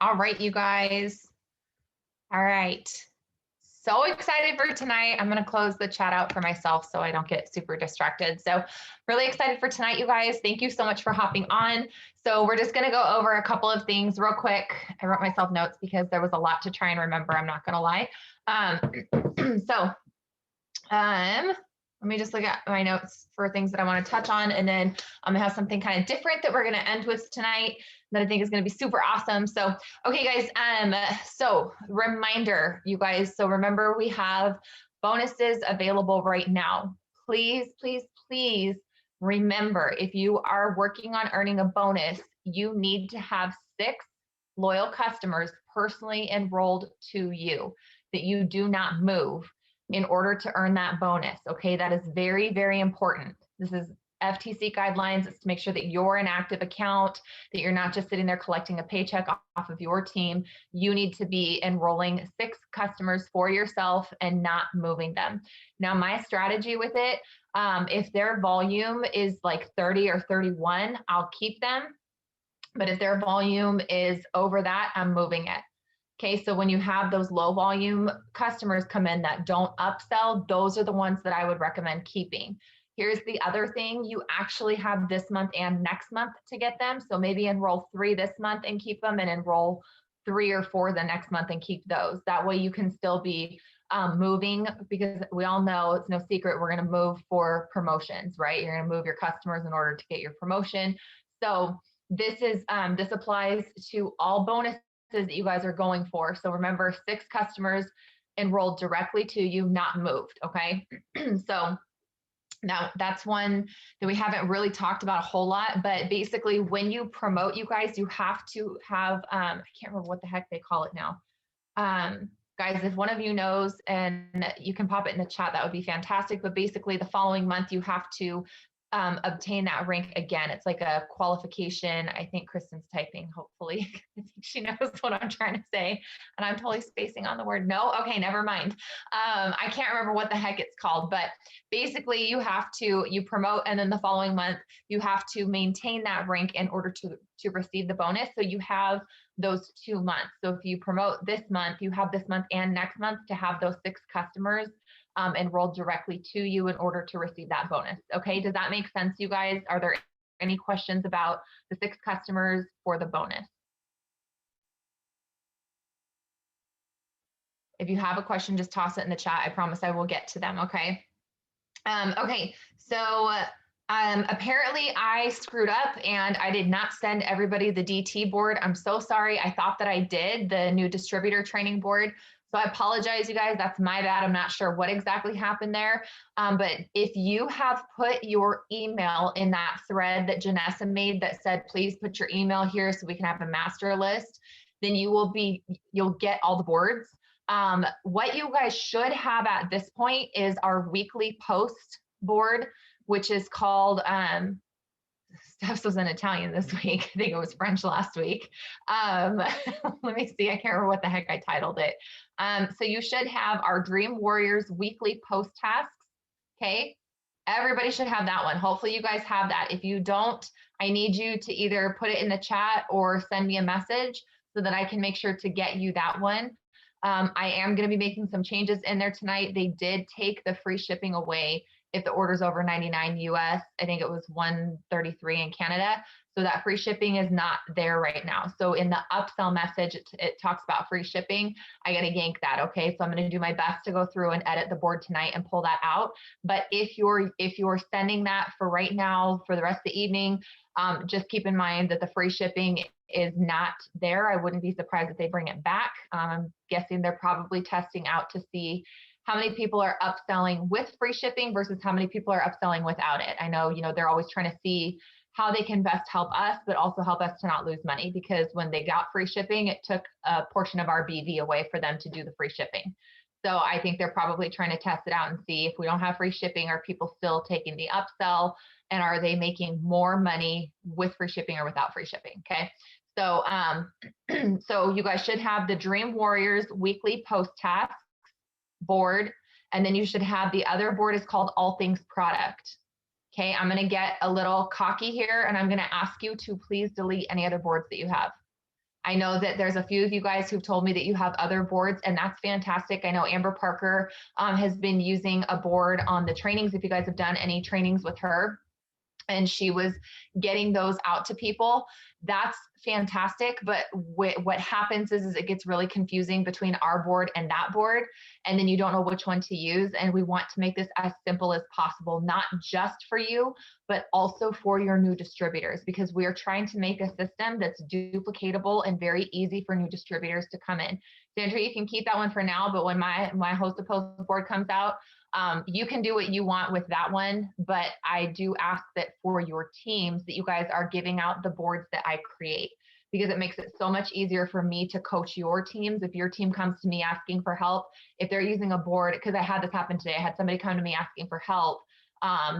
All right, you guys. All right. So excited for tonight. I'm going to close the chat out for myself so I don't get super distracted. So really excited for tonight, you guys. Thank you so much for hopping on. So we're just going to go over a couple of things real quick. I wrote myself notes because there was a lot to try and remember. I'm not going to lie. Let me just look at my notes for things that I want to touch on. And then I'm gonna have something kind of different that we're going to end with tonight that I think is going to be super awesome. So, okay, guys. So reminder, you guys. So remember, we have bonuses available right now. Please, please, please remember, if you are working on earning a bonus, you need to have 6 loyal customers personally enrolled to you that you do not move in order to earn that bonus. Okay, that is very, very important. This is FTC guidelines. It's to make sure that you're an active account, that you're not just sitting there collecting a paycheck off of your team. You need to be enrolling 6 customers for yourself and not moving them. Now, my strategy with it, if their volume is like 30 or 31, I'll keep them. But if their volume is over that, I'm moving it. Okay, so when you have those low volume customers come in that don't upsell, those are the ones that I would recommend keeping. Here's the other thing, you actually have this month and next month to get them. So maybe enroll 3 this month and keep them, and enroll 3 or 4 the next month and keep those. That way you can still be moving, because we all know it's no secret, we're gonna move for promotions, right? You're gonna move your customers in order to get your promotion. So this applies to all bonuses that you guys are going for. So remember, 6 customers enrolled directly to you, not moved. Okay. So now that's one that we haven't really talked about a whole lot, but basically when you promote, you guys, you have to have, I can't remember what the heck they call it now. Guys, if one of you knows and you can pop it in the chat, that would be fantastic. But basically the following month, you have to obtain that rank again. It's like a qualification. I think Kristen's typing, hopefully. I think she knows what I'm trying to say. And I'm totally spacing on the word no. Okay, never mind. I can't remember what the heck it's called, but basically you promote, and then the following month, you have to maintain that rank in order to receive the bonus. So you have those 2 months. So if you promote this month, you have this month and next month to have those 6 customers enrolled directly to you in order to receive that bonus. Okay, does that make sense, you guys? Are there any questions about the 6 customers for the bonus? If you have a question, just toss it in the chat. I promise I will get to them, okay? Okay, so apparently I screwed up and I did not send everybody the DT board. I'm so sorry. I thought that I did, the new distributor training board. So I apologize, you guys. That's my bad. I'm not sure what exactly happened there. But if you have put your email in that thread that Janessa made that said, please put your email here so we can have a master list, then you'll get all the boards. What you guys should have at this point is our weekly post board, which is called, Steph's was in Italian this week. I think it was French last week. Let me see, I can't remember what the heck I titled it. So you should have our Dream Warriors weekly post tasks, okay? Everybody should have that one. Hopefully you guys have that. If you don't, I need you to either put it in the chat or send me a message so that I can make sure to get you that one. I am going to be making some changes in there tonight. They did take the free shipping away if the order's over 99 US. I think it was 133 in Canada. So that free shipping is not there right now. So in the upsell message, it talks about free shipping. I got to yank that. Okay. So I'm going to do my best to go through and edit the board tonight and pull that out. But if you're sending that for right now, for the rest of the evening, just keep in mind that the free shipping is not there. I wouldn't be surprised if they bring it back. I'm guessing they're probably testing out to see how many people are upselling with free shipping versus how many people are upselling without it. I know, they're always trying to see how they can best help us, but also help us to not lose money, because when they got free shipping, it took a portion of our BV away for them to do the free shipping. So I think they're probably trying to test it out and see if we don't have free shipping, are people still taking the upsell, and are they making more money with free shipping or without free shipping, okay? So, so you guys should have the Dream Warriors weekly post tasks board, and then you should have the other board is called All Things Product. Okay, I'm going to get a little cocky here, and I'm going to ask you to please delete any other boards that you have. I know that there's a few of you guys who've told me that you have other boards, and that's fantastic. I know Amber Parker has been using a board on the trainings. If you guys have done any trainings with her, and she was getting those out to people, that's fantastic. But what happens is it gets really confusing between our board and that board, and then you don't know which one to use. And we want to make this as simple as possible, not just for you, but also for your new distributors, because we are trying to make a system that's duplicatable and very easy for new distributors to come in. Sandra, you can keep that one for now, but when my host to post board comes out, you can do what you want with that one, but I do ask that for your teams that you guys are giving out the boards that I create, because it makes it so much easier for me to coach your teams. If your team comes to me asking for help, if they're using a board, because I had this happen today, I had somebody come to me asking for help.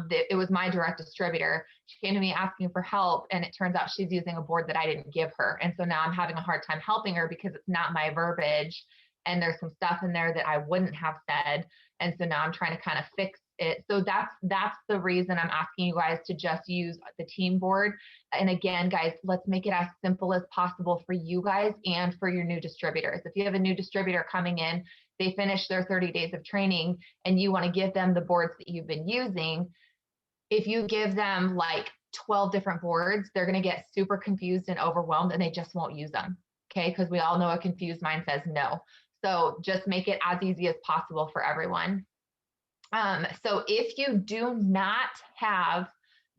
It was my direct distributor. She came to me asking for help, and it turns out she's using a board that I didn't give her. And so now I'm having a hard time helping her because it's not my verbiage, and there's some stuff in there that I wouldn't have said. And so now I'm trying to kind of fix it. So that's the reason I'm asking you guys to just use the team board. And again, guys, let's make it as simple as possible for you guys and for your new distributors. If you have a new distributor coming in, they finish their 30 days of training, and you want to give them the boards that you've been using. If you give them like 12 different boards, they're going to get super confused and overwhelmed, and they just won't use them. Okay. Because we all know a confused mind says no. So just make it as easy as possible for everyone. So if you do not have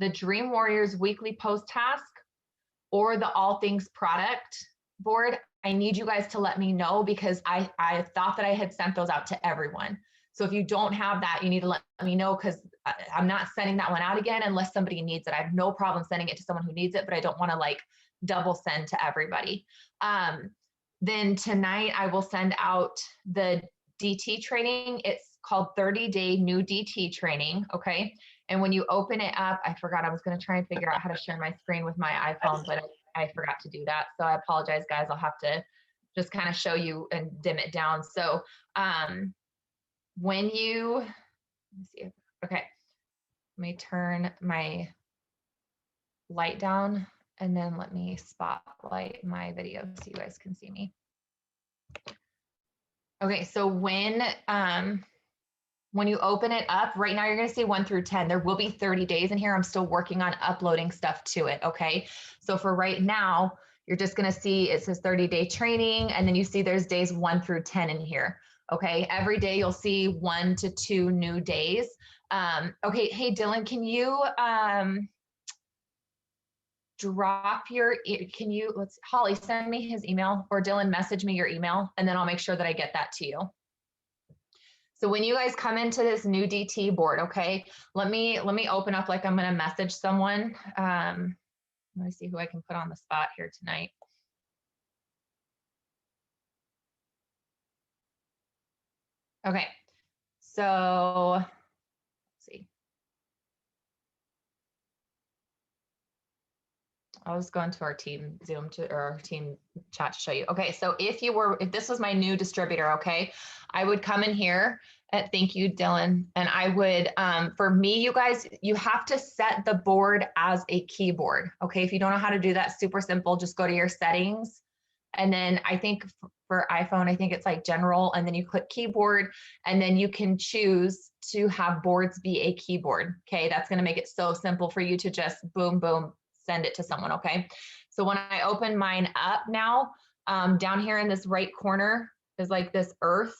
the Dream Warriors weekly post task or the All Things product board, I need you guys to let me know, because I thought that I had sent those out to everyone. So if you don't have that, you need to let me know, because I'm not sending that one out again unless somebody needs it. I have no problem sending it to someone who needs it, but I don't want to like double send to everybody. Then tonight I will send out the DT training. It's called 30-day new DT training. Okay. And when you open it up, I forgot, I was going to try and figure out how to share my screen with my iPhone, but I forgot to do that. So I apologize, guys. I'll have to just kind of show you and dim it down. So when you, let me see. Okay. Let me turn my light down, and then let me spotlight my video so you guys can see me. Okay, so when you open it up, right now you're gonna see 1 through 10. There will be 30 days in here. I'm still working on uploading stuff to it, okay? So for right now, you're just gonna see it says 30-day training, and then you see there's days 1 through 10 in here, okay? Every day you'll see 1 to 2 new days. Okay, hey Dylan, can you, drop your, Holly, send me his email, or Dylan, message me your email, and then I'll make sure that I get that to you. So when you guys come into this new DT board, okay, let me open up like I'm going to message someone. Let me see who I can put on the spot here tonight. Okay, so let's see. I was going to our team Zoom or our team chat to show you. Okay, so if this was my new distributor, okay, I would come in here at, thank you, Dylan. And I would, for me, you guys, you have to set the board as a keyboard. Okay, if you don't know how to do that, super simple, just go to your settings. And then I think for iPhone, I think it's like general, and then you click keyboard, and then you can choose to have boards be a keyboard. Okay, that's gonna make it so simple for you to just boom, boom, send it to someone, okay? So when I open mine up now, down here in this right corner is like this earth,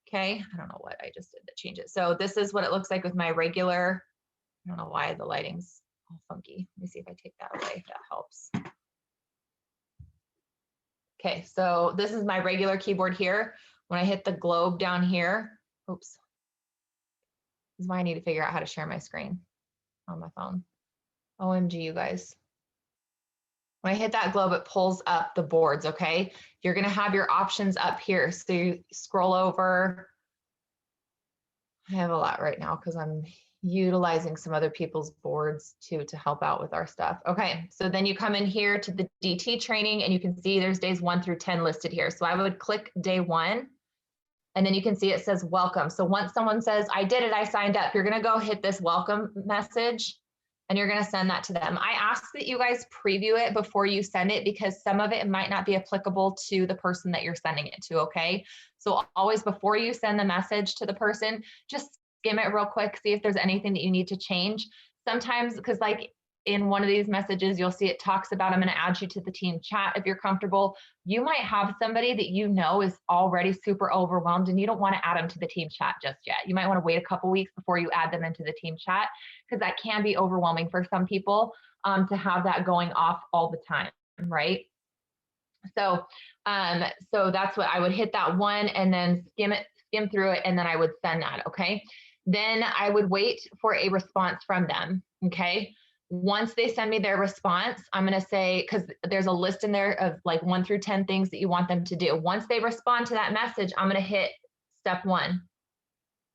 okay? I don't know what I just did to change it. So this is what it looks like with my regular, I don't know why the lighting's all funky. Let me see if I take that away, if that helps. Okay, so this is my regular keyboard here. When I hit the globe down here, oops, this is why I need to figure out how to share my screen on my phone. OMG, you guys. When I hit that globe, it pulls up the boards, okay? You're gonna have your options up here. So you scroll over. I have a lot right now because I'm utilizing some other people's boards too to help out with our stuff. Okay, so then you come in here to the DT training, and you can see there's days 1 through 10 listed here. So I would click day 1, and then you can see it says welcome. So once someone says, I did it, I signed up, you're gonna go hit this welcome message. and you're going to send that to them. I ask that you guys preview it before you send it because some of it might not be applicable to the person that you're sending it to, okay? So always before you send the message to the person, just skim it real quick, see if there's anything that you need to change. Sometimes, because like in one of these messages, you'll see it talks about, I'm going to add you to the team chat if you're comfortable. You might have somebody that you know is already super overwhelmed and you don't want to add them to the team chat just yet. You might want to wait a couple weeks before you add them into the team chat because that can be overwhelming for some people to have that going off all the time, right? So, so that's what I would hit that one and then skim through it, and then I would send that, okay? Then I would wait for a response from them, okay? Once they send me their response, I'm going to say, because there's a list in there of like 1 through 10 things that you want them to do. Once they respond to that message, I'm going to hit step 1.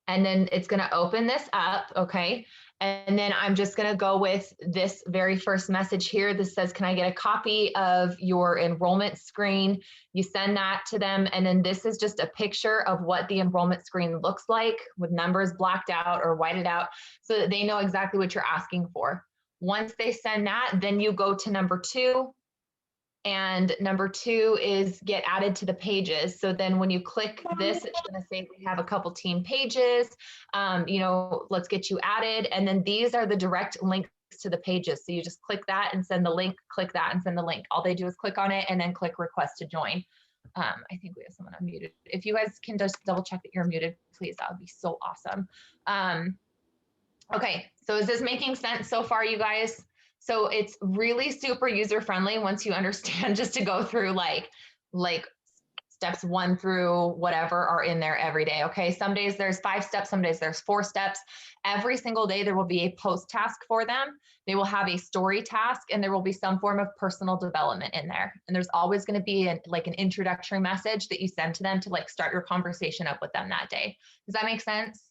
And then it's going to open this up, okay? And then I'm just going to go with this very first message here. This says, can I get a copy of your enrollment screen? You send that to them. And then this is just a picture of what the enrollment screen looks like with numbers blacked out or whited out so that they know exactly what you're asking for. Once they send that, then you go to number 2. And number 2 is get added to the pages. So then when you click this, it's going to say we have a couple team pages, you know, let's get you added. And then these are the direct links to the pages. So you just click that and send the link, click that and send the link. All they do is click on it and then click request to join. I think we have someone unmuted. If you guys can just double check that you're muted, please, that would be so awesome. Okay, so is this making sense so far, you guys? So it's really super user-friendly once you understand just to go through like steps 1 through whatever are in there every day, okay? Some days there's 5 steps, some days there's 4 steps. Every single day there will be a post task for them. They will have a story task and there will be some form of personal development in there. And there's always gonna be like an introductory message that you send to them to like start your conversation up with them that day. Does that make sense?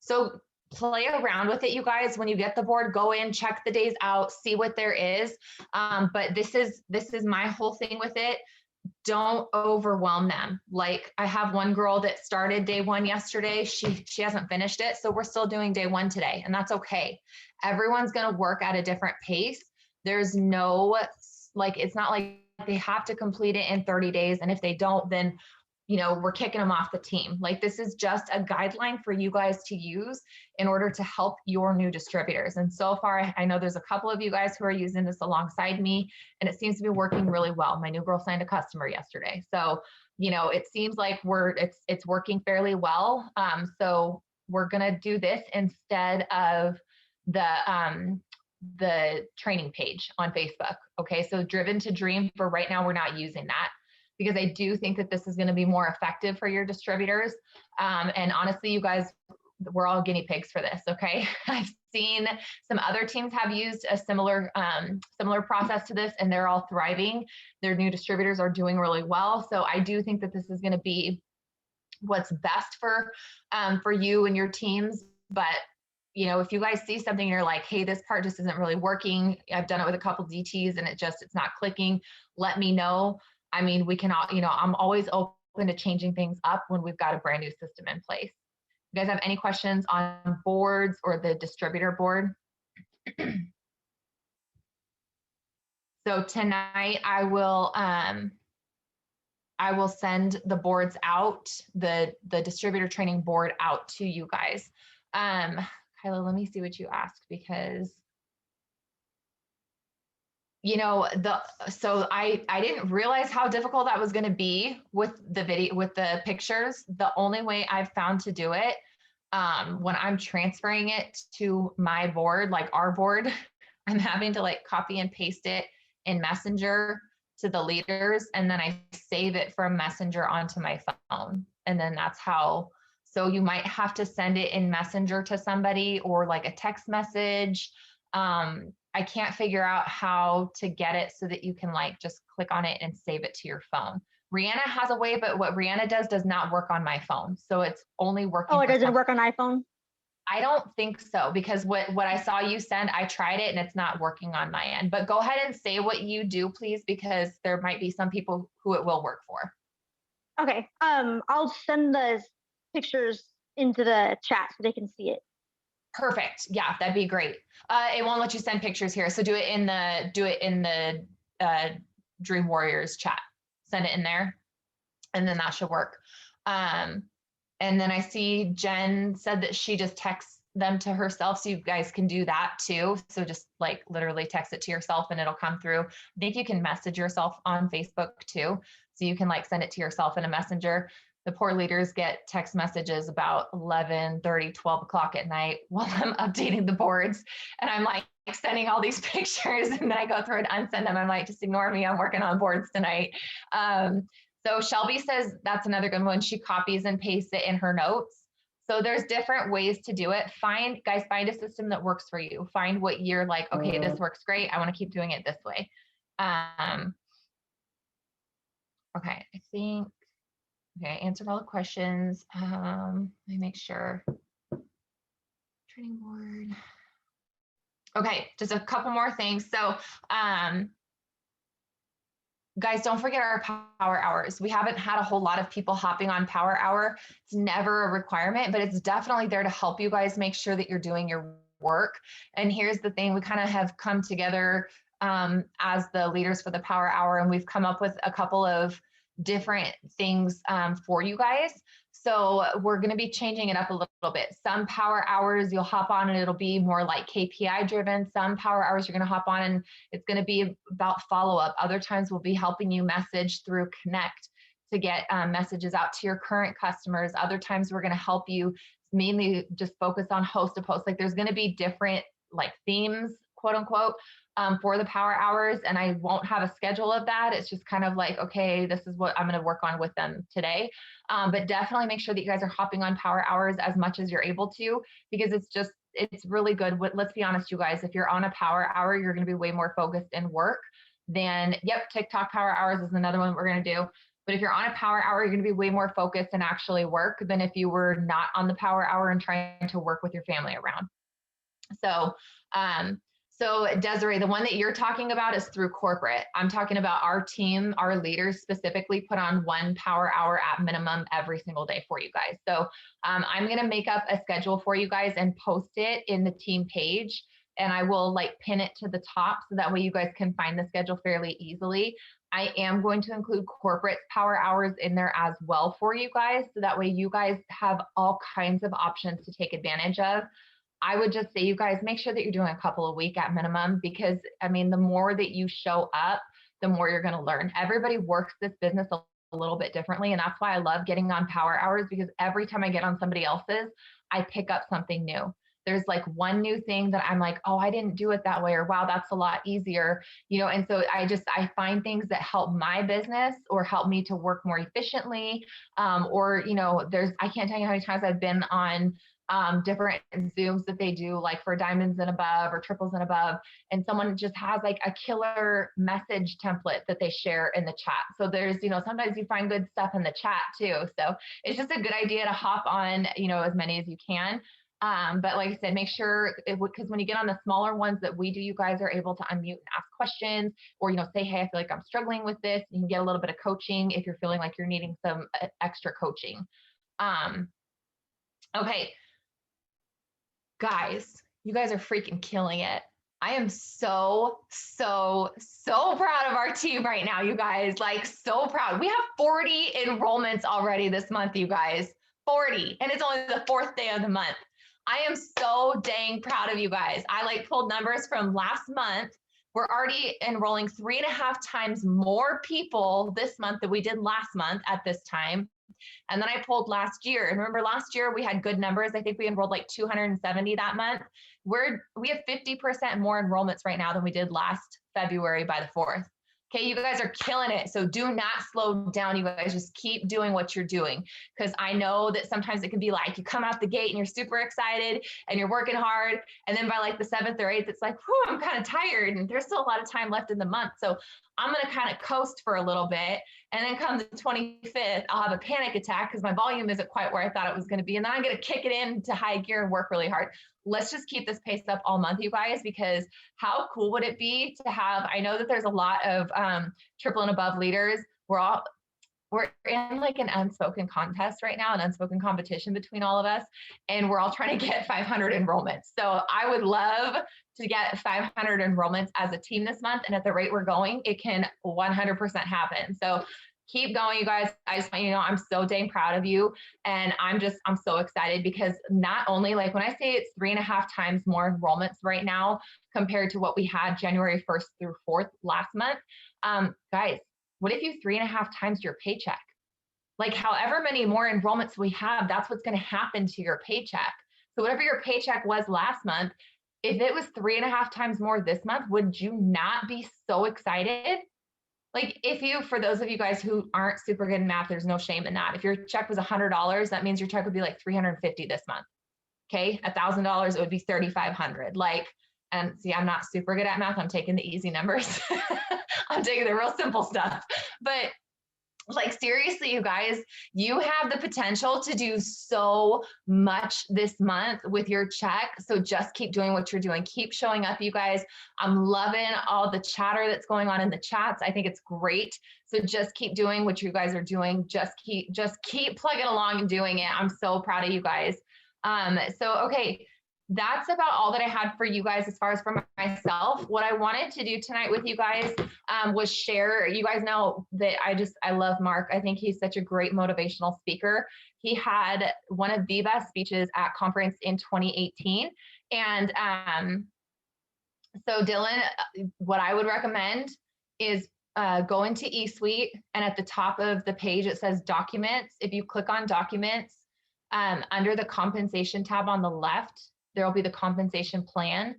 So play around with it, you guys. When you get the board, go in, check the days out, see what there is. But this is my whole thing with it. Don't overwhelm them. Like I have one girl that started day 1 yesterday. She hasn't finished it. So we're still doing day 1 today, and that's okay. Everyone's going to work at a different pace. There's no, like, it's not like they have to complete it in 30 days. And if they don't, then you know, we're kicking them off the team. Like this is just a guideline for you guys to use in order to help your new distributors. And so far, I know there's a couple of you guys who are using this alongside me and it seems to be working really well. My new girl signed a customer yesterday. So, you know, it seems like it's working fairly well. So we're going to do this instead of the training page on Facebook. Okay. So Driven to Dream, for right now, we're not using that, because I do think that this is going to be more effective for your distributors. And honestly, you guys, we're all guinea pigs for this, okay? I've seen some other teams have used a similar process to this, and they're all thriving. Their new distributors are doing really well. So I do think that this is going to be what's best for you and your teams. But you know, if you guys see something and you're like, hey, this part just isn't really working, I've done it with a couple DTs and it's not clicking, let me know. I mean, we can all, you know, I'm always open to changing things up when we've got a brand new system in place. You guys have any questions on boards or the distributor board? So tonight I will send the boards out, the distributor training board out to you guys. Kyla, let me see what you asked, because you know, so I didn't realize how difficult that was going to be with the video, with the pictures. The only way I've found to do it, when I'm transferring it to my board, like our board, I'm having to like copy and paste it in Messenger to the leaders. And then I save it from Messenger onto my phone. And then that's how, so you might have to send it in Messenger to somebody or like a text message. I can't figure out how to get it so that you can like just click on it and save it to your phone. Rihanna has a way, but what Rihanna does not work on my phone. So it's only working. Oh, it doesn't work on iPhone? I don't think so, because what I saw you send, I tried it and it's not working on my end. But go ahead and say what you do, please, because there might be some people who it will work for. Okay. I'll send the pictures into the chat so they can see it. Perfect. Yeah, that'd be great. It won't let you send pictures here. So do it in the Dream Warriors chat. Send it in there, and then that should work. Um, and then I see Jen said that she just texts them to herself. So you guys can do that too. So just like literally text it to yourself and it'll come through. I think you can message yourself on Facebook too. So you can like send it to yourself in a messenger. The poor leaders get text messages about 11:30, 12 o'clock at night while I'm updating the boards. And I'm like sending all these pictures and then I go through and unsend them. I'm like, just ignore me. I'm working on boards tonight. So Shelby says that's another good one. She copies and pastes it in her notes. So there's different ways to do it. Find a system that works for you. Find what you're like, okay, this works great. I want to keep doing it this way. Okay, I think, okay, I answered all the questions. Let me make sure. Training board. Okay, just a couple more things. So, guys, don't forget our power hours. We haven't had a whole lot of people hopping on power hour. It's never a requirement, but it's definitely there to help you guys make sure that you're doing your work. And here's the thing, we kind of have come together as the leaders for the power hour, and we've come up with a couple of different things for you guys. So we're going to be changing it up a little bit. Some power hours you'll hop on and it'll be more like KPI driven. Some power hours you're going to hop on and it's going to be about follow-up. Other times we'll be helping you message through Connect to get messages out to your current customers. Other times we're going to help you mainly just focus on host to post. Like there's going to be different like themes, quote unquote, for the power hours, and I won't have a schedule of that. It's just kind of like, okay, this is what I'm going to work on with them today. But definitely make sure that you guys are hopping on power hours as much as you're able to, because it's really good. Let's be honest, you guys, if you're on a power hour, you're going to be way more focused in work than, TikTok power hours is another one we're going to do. But if you're on a power hour, you're going to be way more focused and actually work than if you were not on the power hour and trying to work with your family around. So Desiree, the one that you're talking about is through corporate. I'm talking about our team, our leaders specifically put on 1 power hour at minimum every single day for you guys. So I'm going to make up a schedule for you guys and post it in the team page. And I will like pin it to the top so that way you guys can find the schedule fairly easily. I am going to include corporate power hours in there as well for you guys. So that way you guys have all kinds of options to take advantage of. I would just say, you guys, make sure that you're doing a couple a week at minimum, because I mean, the more that you show up, the more you're going to learn. Everybody works this business a little bit differently. And that's why I love getting on power hours, because every time I get on somebody else's, I pick up something new. There's like one new thing that I'm like, oh, I didn't do it that way, or wow, that's a lot easier, and so I find things that help my business or help me to work more efficiently. Or I can't tell you how many times I've been on different Zooms that they do like for diamonds and above or triples and above. And someone just has like a killer message template that they share in the chat. So there's, sometimes you find good stuff in the chat too. So it's just a good idea to hop on, as many as you can. But like I said, make sure because when you get on the smaller ones that we do, you guys are able to unmute and ask questions, or, say, hey, I feel like I'm struggling with this. You can get a little bit of coaching if you're feeling like you're needing some extra coaching. Okay. Guys, you guys are freaking killing it. I am so proud of our team right now, you guys, like so proud. We have 40 enrollments already this month, you guys, 40, and it's only the 4th day of the month. I am so dang proud of you guys. I pulled numbers from last month. We're already enrolling 3.5 times more people this month than we did last month at this time. And then I pulled last year. And remember, last year we had good numbers. I think we enrolled like 270 that month. We have 50% more enrollments right now than we did last February by the 4th. Okay, you guys are killing it. So do not slow down. You guys just keep doing what you're doing. Because I know that sometimes it can be like you come out the gate and you're super excited and you're working hard. And then by like the 7th or 8th, it's like, whew, I'm kind of tired. And there's still a lot of time left in the month. So I'm going to kind of coast for a little bit. And then come the 25th, I'll have a panic attack because my volume isn't quite where I thought it was going to be. And then I'm going to kick it into high gear and work really hard. Let's just keep this pace up all month, you guys, because how cool would it be to have, I know that there's a lot of triple and above leaders. we're in like an unspoken contest right now, an unspoken competition between all of us, and we're all trying to get 500 enrollments. So I would love to get 500 enrollments as a team this month, and at the rate we're going, it can 100% happen. So keep going, you guys. I just want you to know I'm so dang proud of you, and I'm so excited because not only, like, when I say it's 3.5 times more enrollments right now compared to what we had January 1st through 4th last month, guys, what if you 3.5 times your paycheck? Like, however many more enrollments we have, that's what's going to happen to your paycheck. So whatever your paycheck was last month, if it was 3.5 times more this month, would you not be so excited? Like, if you, for those of you guys who aren't super good in math, there's no shame in that. If your check was $100, that means your check would be like $350 this month. Okay, $1,000, it would be 3,500. Like, and see, I'm not super good at math. I'm taking the easy numbers. I'm taking the real simple stuff. But like, seriously, you guys, you have the potential to do so much this month with your check. So just keep doing what you're doing. Keep showing up, you guys. I'm loving all the chatter that's going on in the chats. I think it's great. So just keep doing what you guys are doing. Just keep plugging along and doing it. I'm so proud of you guys. Okay, that's about all that I had for you guys as far as for myself. What I wanted to do tonight with you guys was share. You guys know that I love Mark. I think he's such a great motivational speaker. He had one of the best speeches at conference in 2018. And so Dylan, what I would recommend is go into eSuite, and at the top of the page, it says documents. If you click on documents, under the compensation tab on the left, there'll be the compensation plan.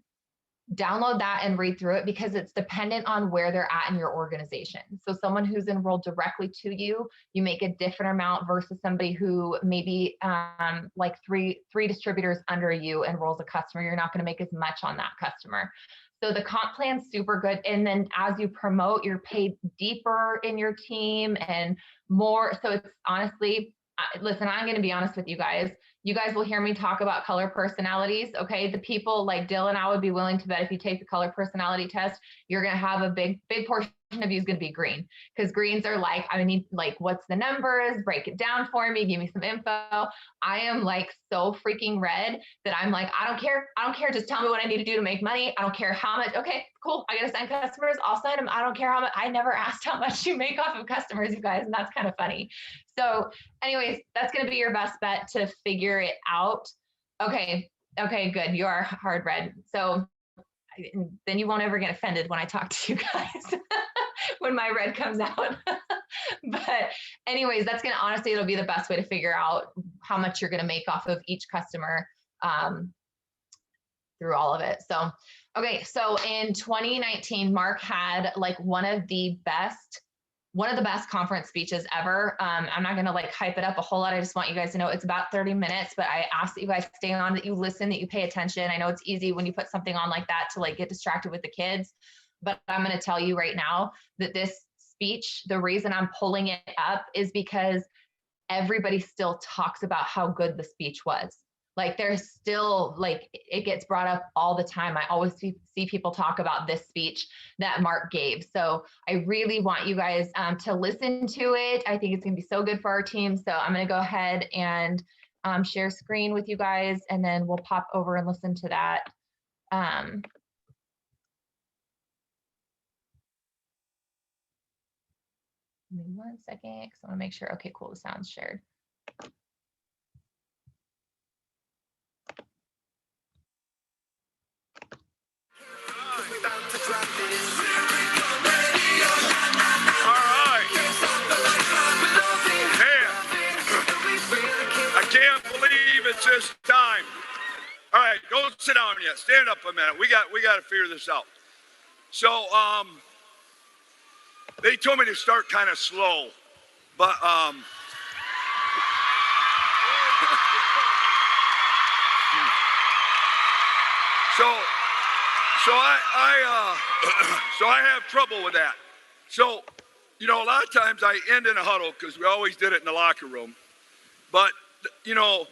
Download that and read through it because it's dependent on where they're at in your organization. So someone who's enrolled directly to you, you make a different amount versus somebody who maybe like three distributors under you enrolls a customer. You're not going to make as much on that customer. So the comp plan's super good. And then as you promote, you're paid deeper in your team and more. So it's honestly, listen, I'm going to be honest with you guys. You guys will hear me talk about color personalities. Okay. The people like Dylan, I would be willing to bet if you take the color personality test, you're going to have a big portion of you is going to be green, because greens are like, I need, like, what's the numbers? Break it down for me. Give me some info. I am like so freaking red that I'm like, I don't care. Just tell me what I need to do to make money. I don't care how much. Okay, cool. I got to sign customers. I'll sign them. I don't care how much. I never asked how much you make off of customers, you guys. And that's kind of funny. So anyways, that's going to be your best bet to figure it out. Okay, good. You are hard red. So then you won't ever get offended when I talk to you guys when my red comes out. But anyways, that's going to, honestly, it'll be the best way to figure out how much you're going to make off of each customer through all of it. So, okay. So in 2019, Mark had like one of the best conference speeches ever. I'm not going to like hype it up a whole lot. I just want you guys to know it's about 30 minutes, but I ask that you guys stay on, that you listen, that you pay attention. I know it's easy when you put something on like that to like get distracted with the kids, but I'm going to tell you right now that this speech, the reason I'm pulling it up is because everybody still talks about how good the speech was. Like, there's still, like, it gets brought up all the time. I always see people talk about this speech that Mark gave. So I really want you guys to listen to it. I think it's going to be so good for our team. So I'm going to go ahead and share screen with you guys, and then we'll pop over and listen to that. Give me 1 second, because I want to make sure. Okay, cool. The sound's shared. It's just time. All right, don't sit down yet. Stand up a minute. We got to figure this out. So they told me to start kind of slow, but so I have trouble with that. So, you know, a lot of times I end in a huddle because we always did it in the locker room. But, you know,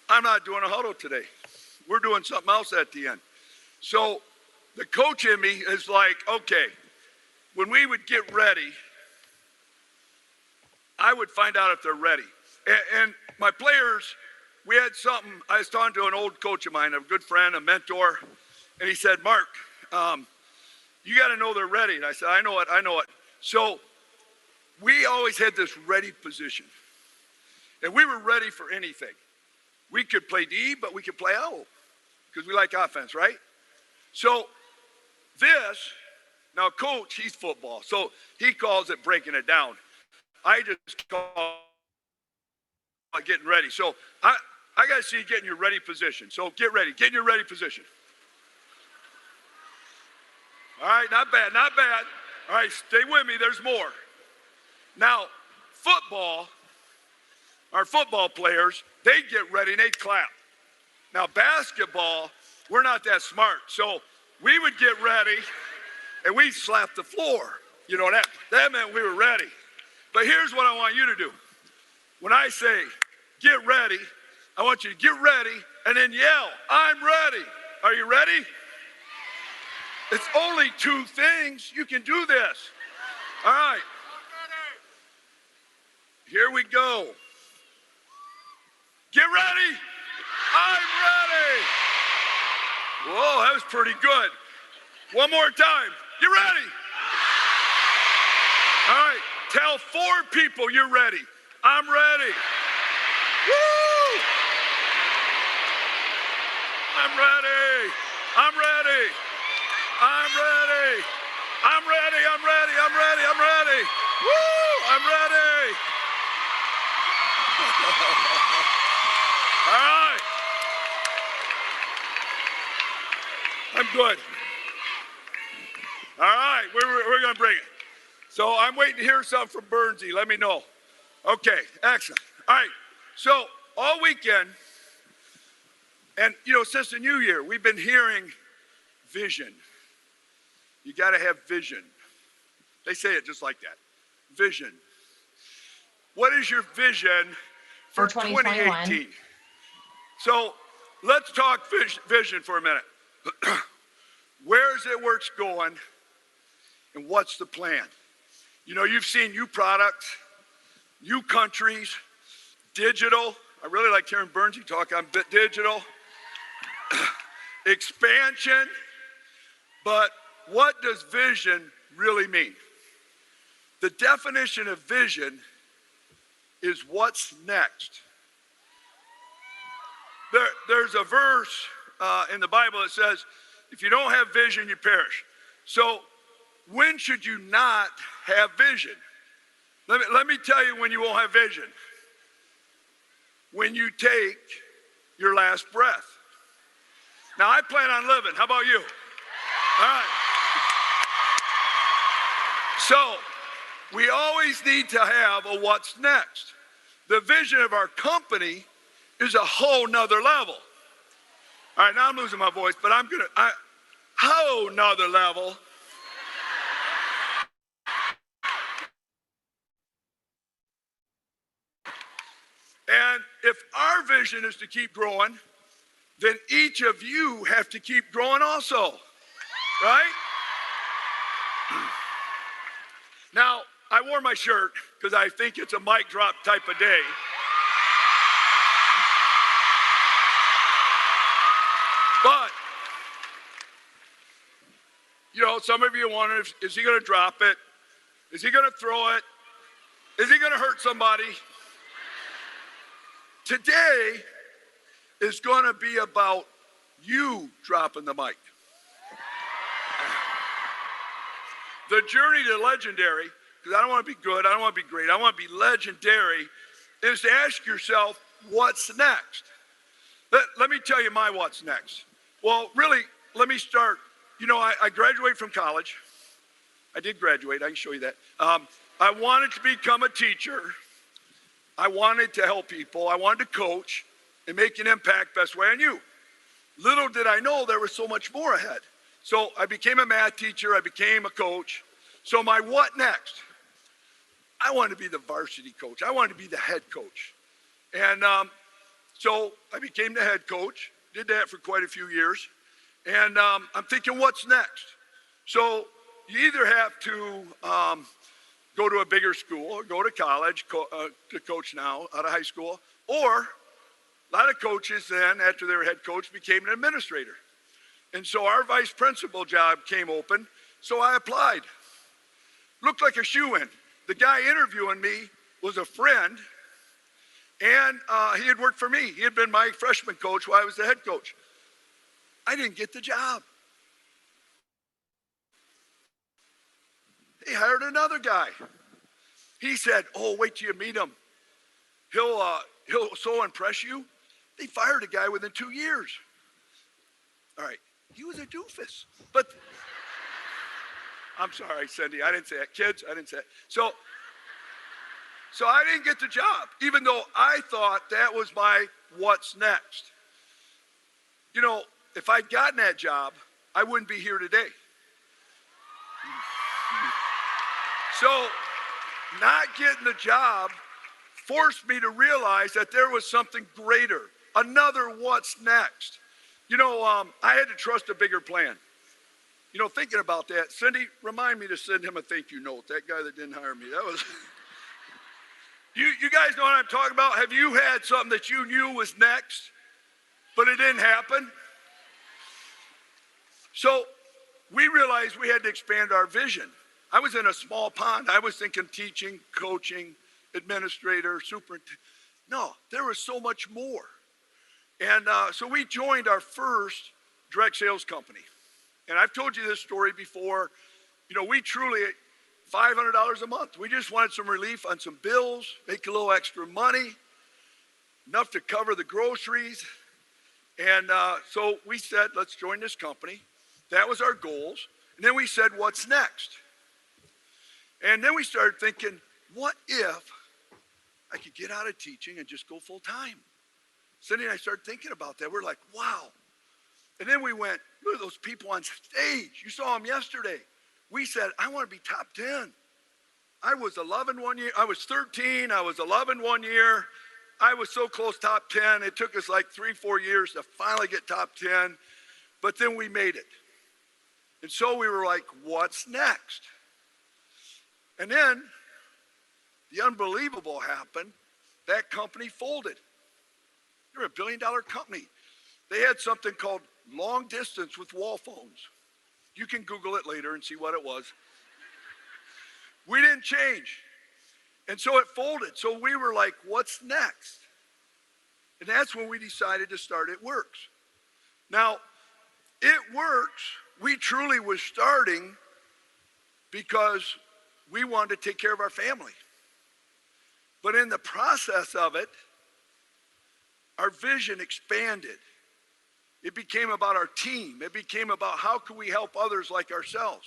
I'm not doing a huddle today. We're doing something else at the end. So the coach in me is like, okay, when we would get ready, I would find out if they're ready. And my players, we had something, I was talking to an old coach of mine, a good friend, a mentor, and he said, Mark, you got to know they're ready. And I said, I know it. So we always had this ready position. And we were ready for anything. We could play D, but we could play O because we like offense, right? So this, now coach, he's football. So he calls it breaking it down. I just call it getting ready. So I got to see you get in your ready position. So get ready. Get in your ready position. All right, not bad. All right, stay with me. There's more. Now, football, our football players, they get ready and they clap. Now, basketball, we're not that smart. So we would get ready and we'd slap the floor. You know, that meant we were ready. But here's what I want you to do. When I say get ready, I want you to get ready and then yell, I'm ready. Are you ready? It's only two things. You can do this. All right. Here we go. Get ready. I'm ready. Whoa, that was pretty good. One more time. Get ready. All right. Tell 4 people you're ready. I'm ready. Woo! I'm ready. I'm ready. I'm ready. I'm ready. I'm ready. I'm ready. I'm ready. Woo! I'm ready. All right. I'm good. All right. We're going to bring it. So I'm waiting to hear something from Bernsey. Let me know. Okay. Excellent. All right. So all weekend, and since the new year, we've been hearing vision. You got to have vision. They say it just like that. Vision. What is your vision for 2018? So let's talk vision for a minute. Where is it where it's going and what's the plan? You've seen new products, new countries, digital. I really like hearing Bernsey talk on digital. Expansion. But what does vision really mean? The definition of vision is what's next. There's a verse in the Bible that says, if you don't have vision, you perish. So when should you not have vision? Let me tell you when you won't have vision. When you take your last breath. Now, I plan on living. How about you? All right. So we always need to have a what's next. The vision of our company is a whole nother level. All right, now I'm losing my voice, but whole nother level. And if our vision is to keep growing, then each of you have to keep growing also, right? Now, I wore my shirt because I think it's a mic drop type of day. But, some of you wonder, is he going to drop it? Is he going to throw it? Is he going to hurt somebody? Today is going to be about you dropping the mic. The journey to legendary, because I don't want to be good, I don't want to be great, I want to be legendary, is to ask yourself, what's next? Let me tell you my what's next. Well, really, let me start. I graduated from college. I did graduate, I can show you that. I wanted to become a teacher. I wanted to help people. I wanted to coach and make an impact best way I knew. Little did I know there was so much more ahead. So I became a math teacher. I became a coach. So my what next? I wanted to be the varsity coach. I wanted to be the head coach. And so I became the head coach. Did that for quite a few years. And I'm thinking, what's next? So you either have to go to a bigger school or go to college to coach now out of high school. Or a lot of coaches then, after they were head coach, became an administrator. And so our vice principal job came open, so I applied. Looked like a shoo-in. The guy interviewing me was a friend, and he had worked for me. He had been my freshman coach while I was the head coach. I didn't get the job. He hired another guy. He said, oh, wait till you meet him. He'll so impress you. They fired a guy within 2 years. All right, he was a doofus. But I'm sorry, Cindy, I didn't say it. Kids, I didn't say it. So I didn't get the job, even though I thought that was my what's next. You know, if I'd gotten that job, I wouldn't be here today. So not getting the job forced me to realize that there was something greater, another what's next. You know, I had to trust a bigger plan. You know, thinking about that, Cindy, remind me to send him a thank you note. That guy that didn't hire me, that was... You guys know what I'm talking about? Have you had something that you knew was next, but it didn't happen? So we realized we had to expand our vision. I was in a small pond. I was thinking teaching, coaching, administrator, superintendent. No, there was so much more. And so we joined our first direct sales company. And I've told you this story before. You know, we truly, $500 a month. We just wanted some relief on some bills, make a little extra money, enough to cover the groceries. And so we said, let's join this company. That was our goals. And then we said, what's next? And then we started thinking, what if I could get out of teaching and just go full time? Cindy and I started thinking about that. We're like, wow. And then we went, look at those people on stage. You saw them yesterday. We said, I want to be top 10. I was 11 one year. I was 13. I was 11 one year. I was so close top 10. It took us like 3-4 years to finally get top 10. But then we made it. And so we were like, what's next? And then the unbelievable happened. That company folded. They're $1 billion company. They had something called long distance with wall phones. You can Google it later and see what it was. We didn't change. And so it folded. So we were like, what's next? And that's when we decided to start It Works. Now, It Works, we truly was starting because we wanted to take care of our family. But in the process of it, our vision expanded. It became about our team. It became about how can we help others like ourselves.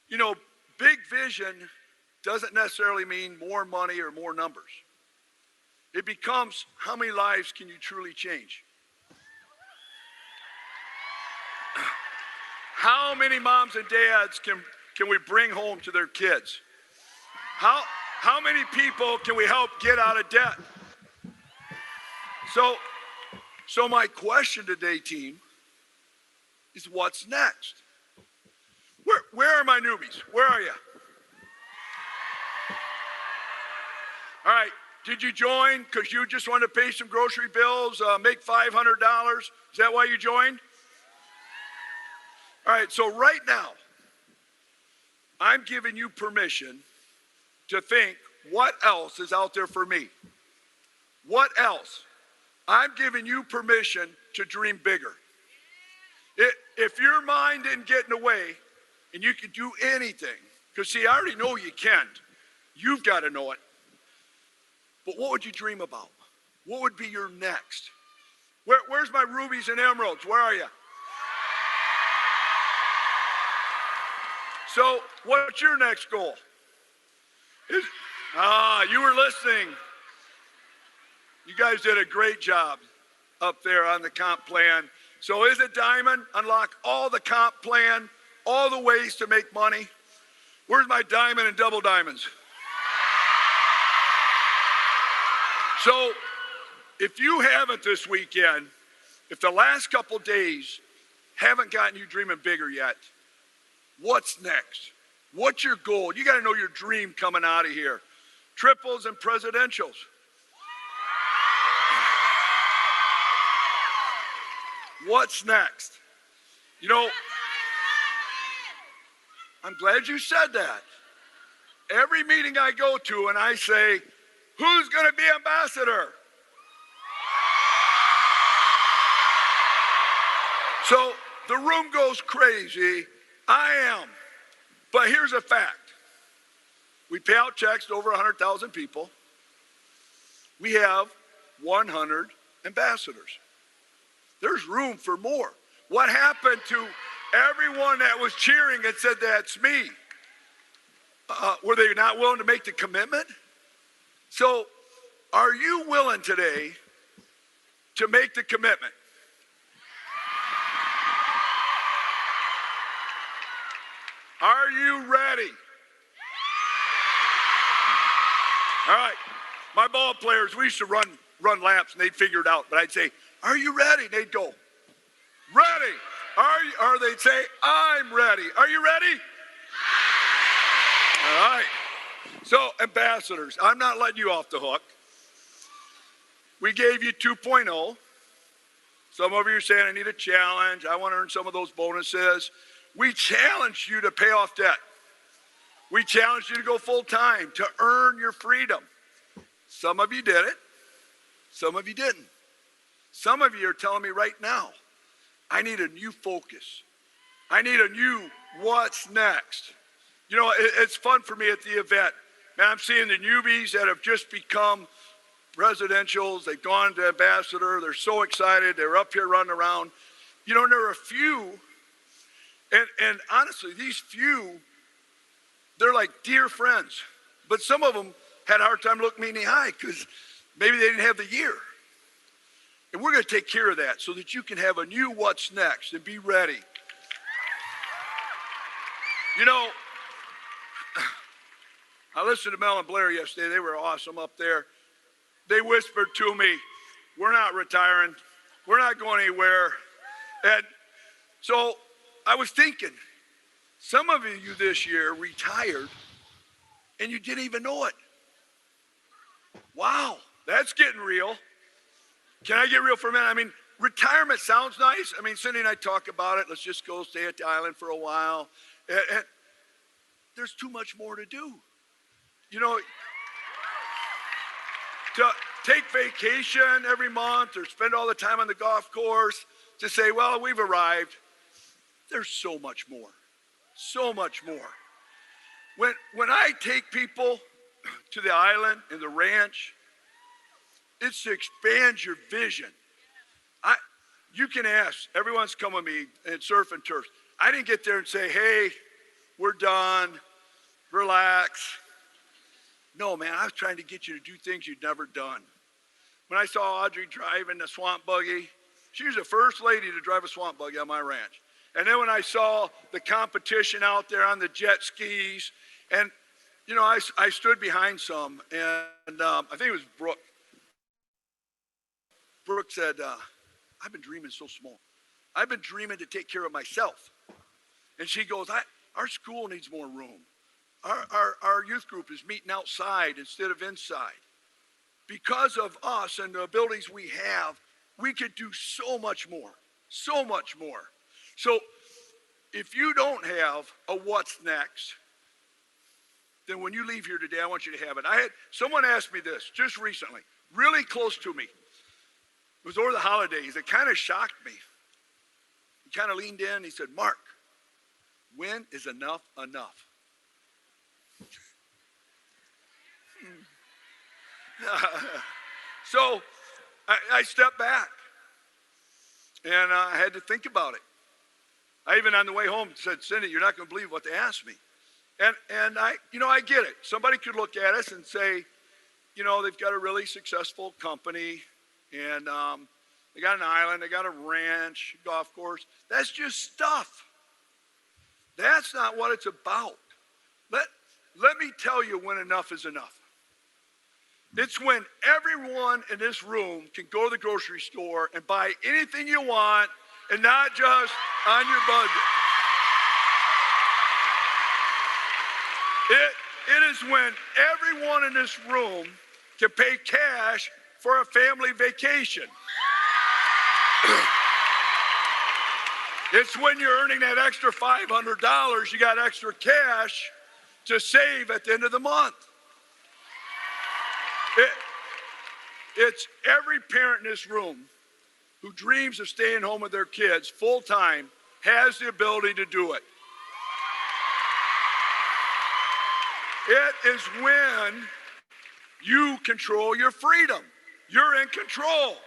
You know, big vision doesn't necessarily mean more money or more numbers. It becomes how many lives can you truly change? How many moms and dads can we bring home to their kids? How many people can we help get out of debt? So my question today, team, is what's next? Where are my newbies? Where are you? All right, did you join because you just wanted to pay some grocery bills, make $500? Is that why you joined? All right, so right now, I'm giving you permission to think, what else is out there for me? What else? I'm giving you permission to dream bigger. If your mind didn't get in the way and you can do anything, because see, I already know you can't. You've got to know it. But what would you dream about? What would be your next? Where's my rubies and emeralds? Where are you? So what's your next goal? You were listening. You guys did a great job up there on the comp plan. So is it Diamond? Unlock all the comp plan, all the ways to make money. Where's my diamond and double diamonds? So if you haven't this weekend, if the last couple days haven't gotten you dreaming bigger yet, what's next? What's your goal? You got to know your dream coming out of here. Triples and presidentials. What's next? You know, I'm glad you said that. Every meeting I go to and I say, who's going to be ambassador? So the room goes crazy. I am. But here's a fact. We pay out checks to over 100,000 people. We have 100 ambassadors. There's room for more. What happened to everyone that was cheering and said, that's me? Were they not willing to make the commitment? So are you willing today to make the commitment? Are you ready? All right. My ball players, we used to run laps and they'd figure it out. But I'd say, are you ready? And they'd go, ready. Or they'd say, I'm ready. Are you ready? All right. So, ambassadors, I'm not letting you off the hook. We gave you 2.0. Some of you are saying, I need a challenge. I want to earn some of those bonuses. We challenged you to pay off debt. We challenged you to go full time, to earn your freedom. Some of you did it. Some of you didn't. Some of you are telling me right now, I need a new focus. I need a new what's next. You know, it's fun for me at the event. Man, I'm seeing the newbies that have just become presidentials. They've gone to ambassador. They're so excited. They're up here running around. You know, and there are a few, and honestly, these few, they're like dear friends. But some of them had a hard time looking me in the eye because maybe they didn't have the year. And we're going to take care of that so that you can have a new what's next and be ready. You know, I listened to Mel and Blair yesterday. They were awesome up there. They whispered to me, we're not retiring. We're not going anywhere. And so I was thinking, some of you this year retired and you didn't even know it. Wow, that's getting real. Can I get real for a minute? I mean, retirement sounds nice. I mean, Cindy and I talk about it. Let's just go stay at the island for a while. And there's too much more to do. You know, to take vacation every month or spend all the time on the golf course, to say, well, we've arrived. There's so much more. So much more. When I take people to the island and the ranch, it's to expand your vision. You can ask, everyone's come with me at Surf and Turf. I didn't get there and say, hey, we're done, relax. No, man, I was trying to get you to do things you'd never done. When I saw Audrey driving the swamp buggy, she was the first lady to drive a swamp buggy on my ranch. And then when I saw the competition out there on the jet skis, and, you know, I stood behind some, and I think it was Brooke. Brooke said, I've been dreaming so small. I've been dreaming to take care of myself. And she goes, our school needs more room. Our youth group is meeting outside instead of inside. Because of us and the abilities we have, we could do so much more, so much more. So if you don't have a what's next, then when you leave here today, I want you to have it. Someone asked me this just recently, really close to me. It was over the holidays. It kind of shocked me. He kind of leaned in. He said, Mark, when is enough enough? So I stepped back and I had to think about it. I even on the way home said, Cindy, you're not going to believe what they asked me. And I get it. Somebody could look at us and say, you know, they've got a really successful company and they got an island, they got a ranch, golf course. That's just stuff. That's not what it's about. Let me tell you when enough is enough. It's when everyone in this room can go to the grocery store and buy anything you want and not just on your budget. It is when everyone in this room can pay cash for a family vacation. It's when you're earning that extra $500, you got extra cash to save at the end of the month. It's every parent in this room who dreams of staying home with their kids full time has the ability to do it. It is when you control your freedom. You're in control.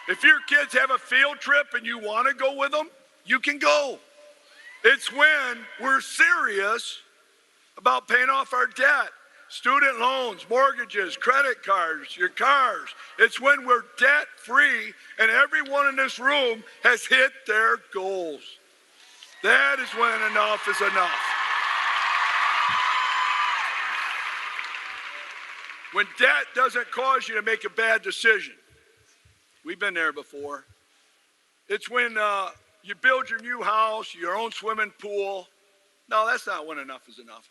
If your kids have a field trip and you want to go with them, you can go. It's when we're serious about paying off our debt, student loans, mortgages, credit cards, your cars. It's when we're debt free and everyone in this room has hit their goals. That is when enough is enough. When debt doesn't cause you to make a bad decision. We've been there before. It's when you build your new house, your own swimming pool. No, that's not when enough is enough.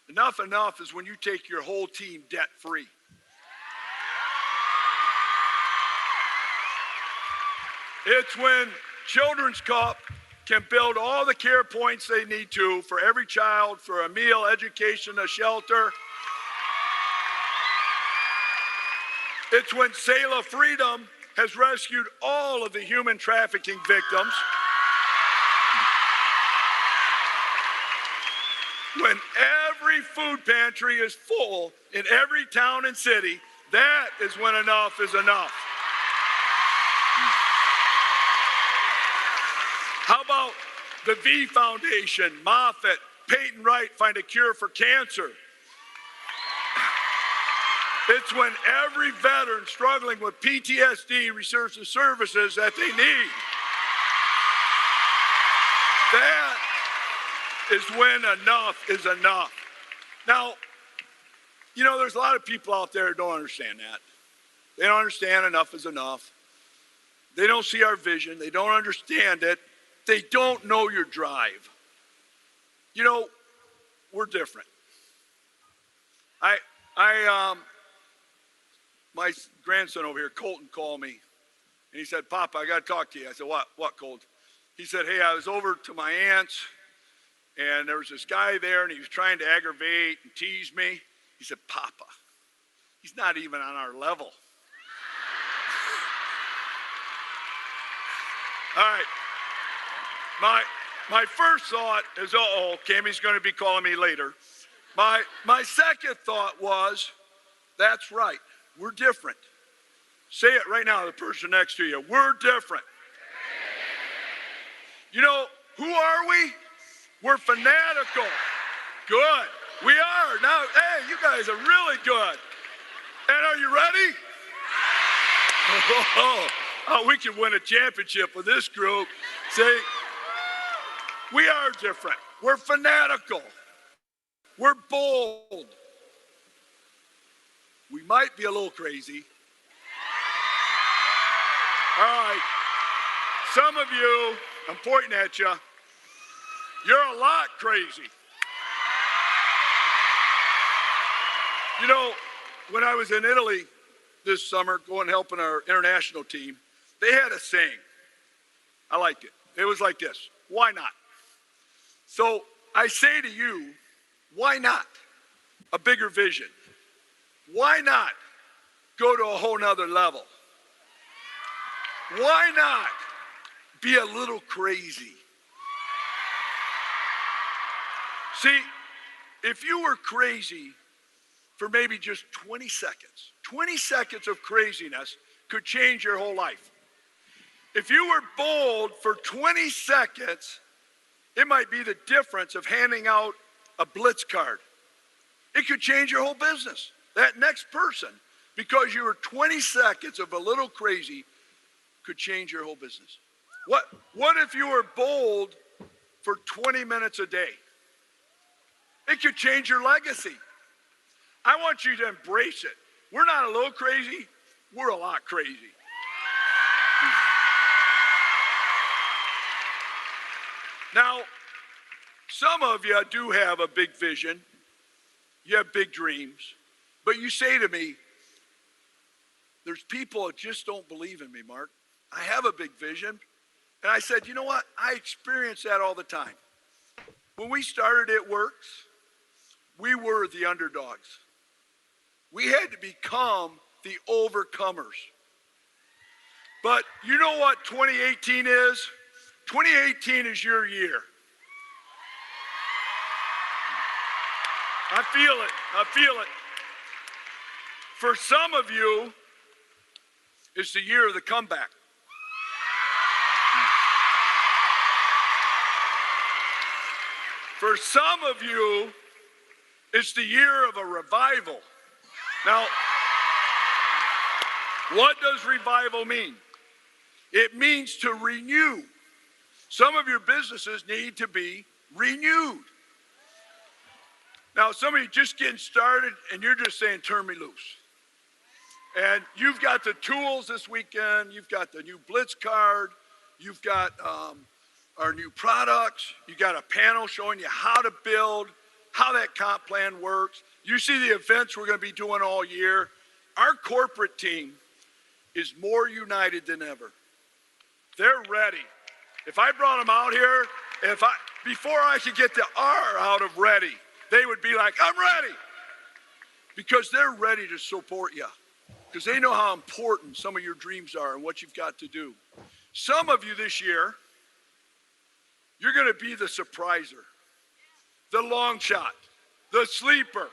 Enough is when you take your whole team debt free. It's when Children's Cup can build all the care points they need to for every child, for a meal, education, a shelter. It's when Sail of Freedom has rescued all of the human trafficking victims. When every food pantry is full in every town and city, that is when enough is enough. How about the V Foundation, Moffitt, Peyton Wright find a cure for cancer? It's when every veteran struggling with PTSD receives the services that they need. That is when enough is enough. Now, you know, there's a lot of people out there who don't understand that. They don't understand enough is enough. They don't see our vision. They don't understand it. They don't know your drive. You know, we're different. My grandson over here, Colton, called me, and he said, "Papa, I got to talk to you." I said, What, Colton? He said, "Hey, I was over to my aunt's, and there was this guy there, and he was trying to aggravate and tease me." He said, "Papa, he's not even on our level." All right. My first thought is, Cammie's going to be calling me later. My second thought was, that's right. We're different. Say it right now to the person next to you. We're different. You know, who are we? We're fanatical. Good. We are. Now, hey, you guys are really good. And are you ready? Oh, we can win a championship with this group. See, we are different. We're fanatical. We're bold. We might be a little crazy. All right. Some of you, I'm pointing at you, you're a lot crazy. You know, when I was in Italy this summer, going helping our international team, they had a saying. I liked it. It was like this: why not? So I say to you, why not a bigger vision? Why not go to a whole nother level? Why not be a little crazy? See, if you were crazy for maybe just 20 seconds of craziness could change your whole life. If you were bold for 20 seconds, it might be the difference of handing out a Blitz card. It could change your whole business. That next person, because you were 20 seconds of a little crazy, could change your whole business. What if you were bold for 20 minutes a day? It could change your legacy. I want you to embrace it. We're not a little crazy, we're a lot crazy. Now, some of you do have a big vision, you have big dreams, but you say to me, there's people that just don't believe in me, Mark. I have a big vision. And I said, you know what? I experience that all the time. When we started It Works, we were the underdogs. We had to become the overcomers. But you know what 2018 is? 2018 is your year. I feel it. I feel it. For some of you, it's the year of the comeback. For some of you, it's the year of a revival. Now, what does revival mean? It means to renew. Some of your businesses need to be renewed. Now, some of you just getting started and you're just saying, turn me loose. And you've got the tools this weekend. You've got the new Blitz card. You've got our new products. You got a panel showing you how to build, how that comp plan works. You see the events we're going to be doing all year. Our corporate team is more united than ever. They're ready. If I brought them out here, before I could get the R out of ready, they would be like, I'm ready. Because they're ready to support you. Because they know how important some of your dreams are and what you've got to do. Some of you this year, you're going to be the surpriser, the long shot, the sleeper,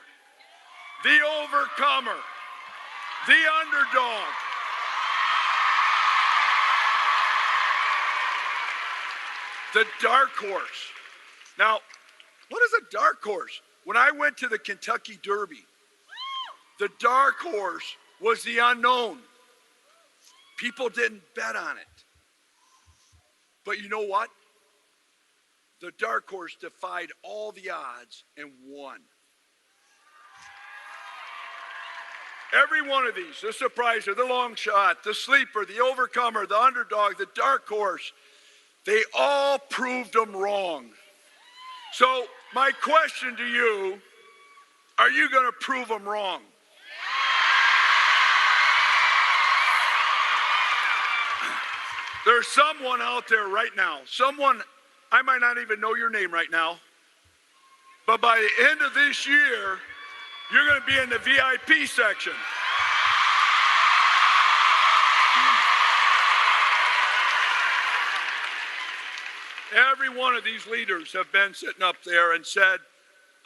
the overcomer, the underdog. The dark horse. Now, what is a dark horse? When I went to the Kentucky Derby, the dark horse was the unknown. People didn't bet on it. But you know what? The dark horse defied all the odds and won. Every one of these, the surpriser, the long shot, the sleeper, the overcomer, the underdog, the dark horse, they all proved them wrong. So my question to you, are you going to prove them wrong? There's someone out there right now, someone, I might not even know your name right now, but by the end of this year, you're going to be in the VIP section. Every one of these leaders have been sitting up there and said,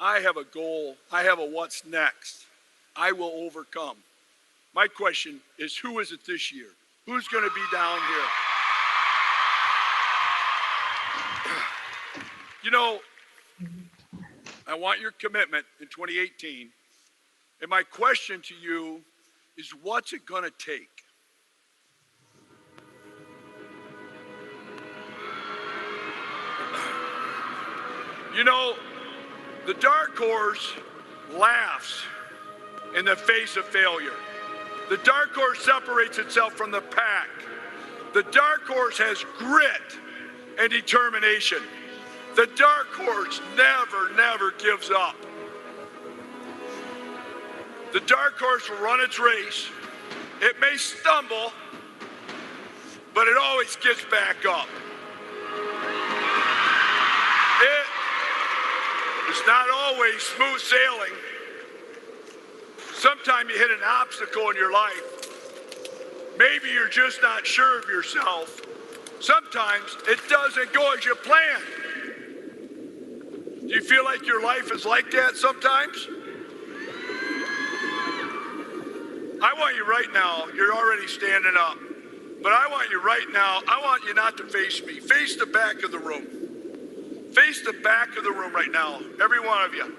I have a goal. I have a what's next. I will overcome. My question is, who is it this year? Who's going to be down here? You know, I want your commitment in 2018. And my question to you is, what's it going to take? You know, the dark horse laughs in the face of failure. The dark horse separates itself from the pack. The dark horse has grit and determination. The dark horse never gives up. The dark horse will run its race. It may stumble, but it always gets back up. It's not always smooth sailing. Sometimes you hit an obstacle in your life. Maybe you're just not sure of yourself. Sometimes it doesn't go as you planned. Do you feel like your life is like that sometimes? I want you right now, you're already standing up, but I want you right now, I want you not to face me. Face the back of the room. Face the back of the room right now, every one of you.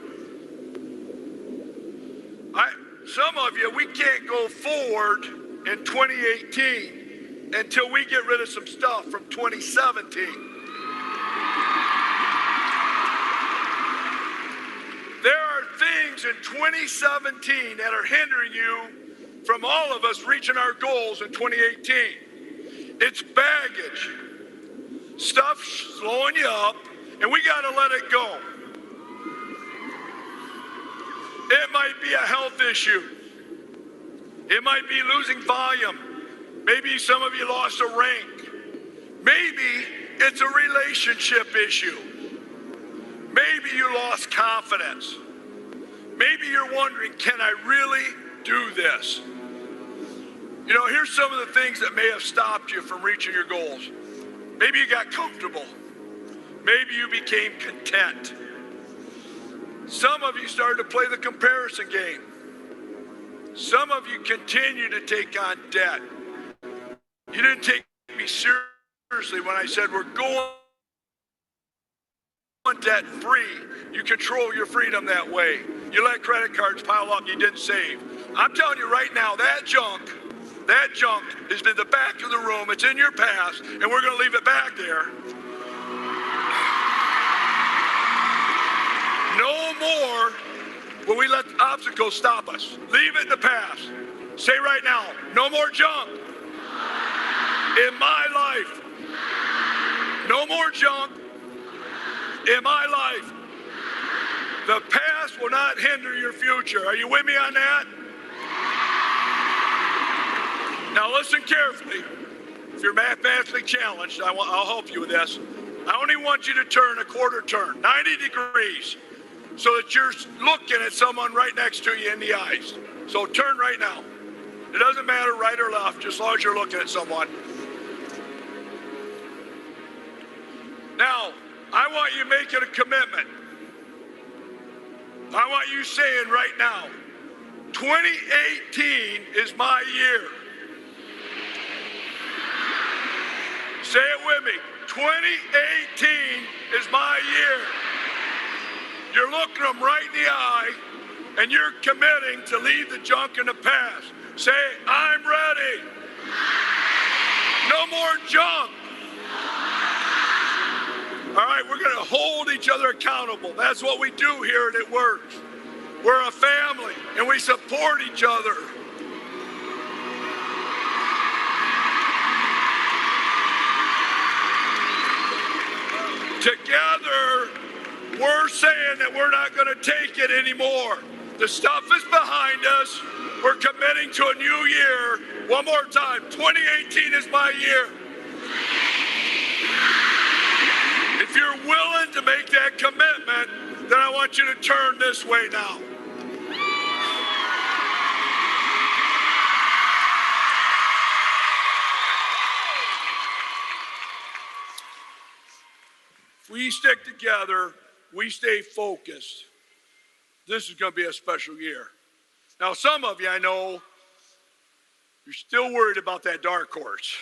Some of you, we can't go forward in 2018 until we get rid of some stuff from 2017. There are things in 2017 that are hindering you from all of us reaching our goals in 2018. It's baggage. Stuff slowing you up, and we got to let it go. It might be a health issue. It might be losing volume. Maybe some of you lost a rank. Maybe it's a relationship issue. Maybe you lost confidence. Maybe you're wondering, can I really do this? You know, here's some of the things that may have stopped you from reaching your goals. Maybe you got comfortable. Maybe you became content. Some of you started to play the comparison game. Some of you continue to take on debt. You didn't take me seriously when I said we're going debt free. You control your freedom that way. You let credit cards pile up, you didn't save. I'm telling you right now, that junk is in the back of the room. It's in your past, and we're going to leave it back there. No more will we let obstacles stop us. Leave it in the past. Say right now, no more junk in my life. No more junk in my life. The past will not hinder your future. Are you with me on that? Now listen carefully. If you're mathematically challenged, I'll help you with this. I only want you to turn a quarter turn, 90 degrees, so that you're looking at someone right next to you in the eyes. So turn right now. It doesn't matter right or left, just as long as you're looking at someone. Now, I want you making a commitment. I want you saying right now, 2018 is my year. Say it with me. 2018 is my year. You're looking them right in the eye, and you're committing to leave the junk in the past. Say, I'm ready. No more junk. All right, we're going to hold each other accountable. That's what we do here and It Works. We're a family, and we support each other. Together, we're saying that we're not going to take it anymore. The stuff is behind us. We're committing to a new year. One more time, 2018 is my year. If you're willing to make that commitment, then I want you to turn this way now. If we stick together, we stay focused, this is going to be a special year. Now, some of you, I know, you're still worried about that dark horse.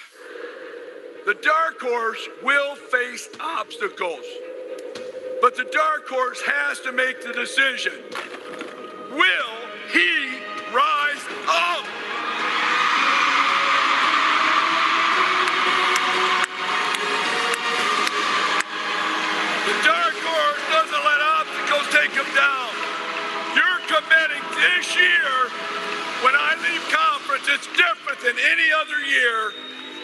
The dark horse will face obstacles, but the dark horse has to make the decision. Will he rise up? The dark horse doesn't let obstacles take him down. You're committing this year. When I leave conference, it's different than any other year.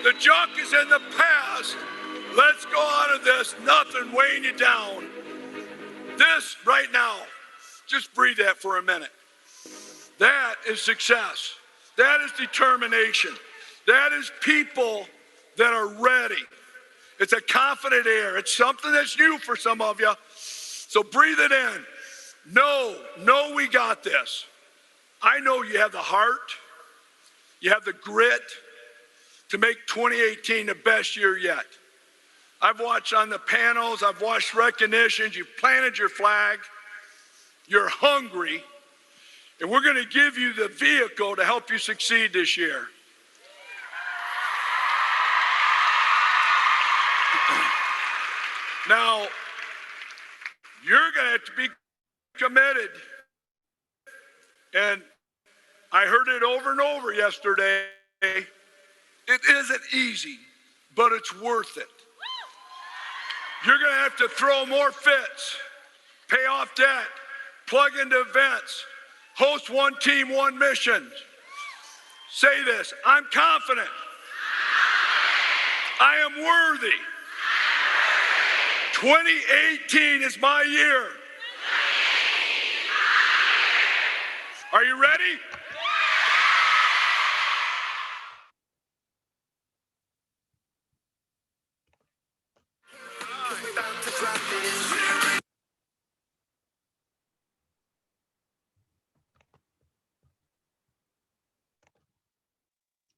The junk is in the past. Let's go out of this, nothing weighing you down. This right now, just breathe that for a minute. That is success. That is determination. That is people that are ready. It's a confident air. It's something that's new for some of you. So breathe it in. No, we got this. I know you have the heart. You have the grit to make 2018 the best year yet. I've watched on the panels, I've watched recognitions, you've planted your flag, you're hungry, and we're gonna give you the vehicle to help you succeed this year. Now, you're gonna have to be committed. And I heard it over and over yesterday. It isn't easy, but it's worth it. You're going to have to throw more fits, pay off debt, plug into events, host one team, one mission. Say this, I'm confident. I am worthy. 2018 is my year. Are you ready?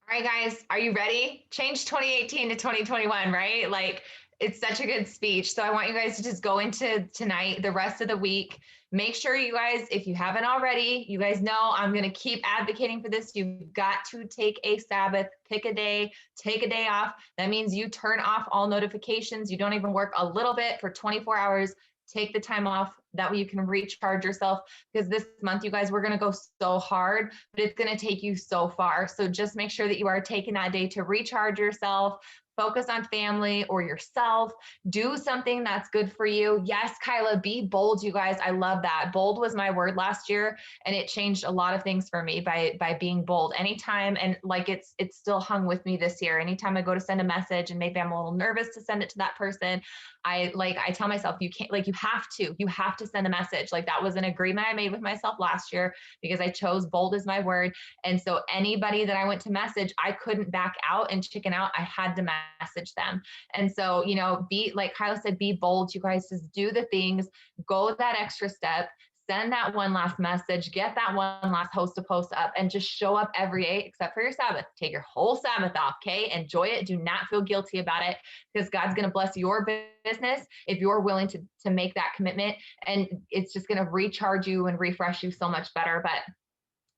All right, guys, are you ready? Change 2018 to 2021, right? Like, it's such a good speech. So I want you guys to just go into tonight, the rest of the week. Make sure you guys, if you haven't already, you guys know I'm going to keep advocating for this. You've got to take a Sabbath, pick a day, take a day off. That means you turn off all notifications. You don't even work a little bit for 24 hours. Take the time off. That way you can recharge yourself, because this month, you guys, we're going to go so hard, but it's going to take you so far. So just make sure that you are taking that day to recharge yourself, focus on family or yourself, do something that's good for you. Yes, Kyla, be bold, you guys. I love that. Bold was my word last year, and it changed a lot of things for me by being bold. Anytime, and like it's still hung with me this year. Anytime I go to send a message and maybe I'm a little nervous to send it to that person, I tell myself, you can't, like, you have to send a message. Like, that was an agreement I made with myself last year, because I chose bold as my word. And so anybody that I went to message, I couldn't back out and chicken out. I had to message them. And so, you know, be, like Kyla said, be bold. You guys just do the things, go that extra step, send that one last message, get that one last host to post up, and just show up every day except for your Sabbath. Take your whole Sabbath off, okay? Enjoy it. Do not feel guilty about it, because God's going to bless your business if you're willing to make that commitment. And it's just going to recharge you and refresh you so much better. But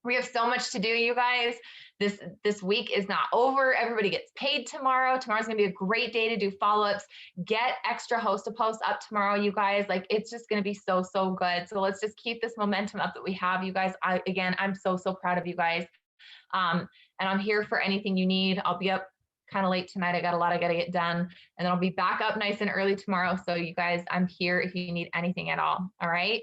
we have so much to do, you guys. This week is not over. Everybody gets paid tomorrow. Tomorrow's gonna be a great day to do follow-ups. Get extra host to post up tomorrow, you guys. Like, it's just gonna be so good. So let's just keep this momentum up that we have, you guys. I'm so proud of you guys. And I'm here for anything you need. I'll be up kind of late tonight. I got a lot I got to get done, and then I'll be back up nice and early tomorrow. So you guys, I'm here if you need anything at all. All right.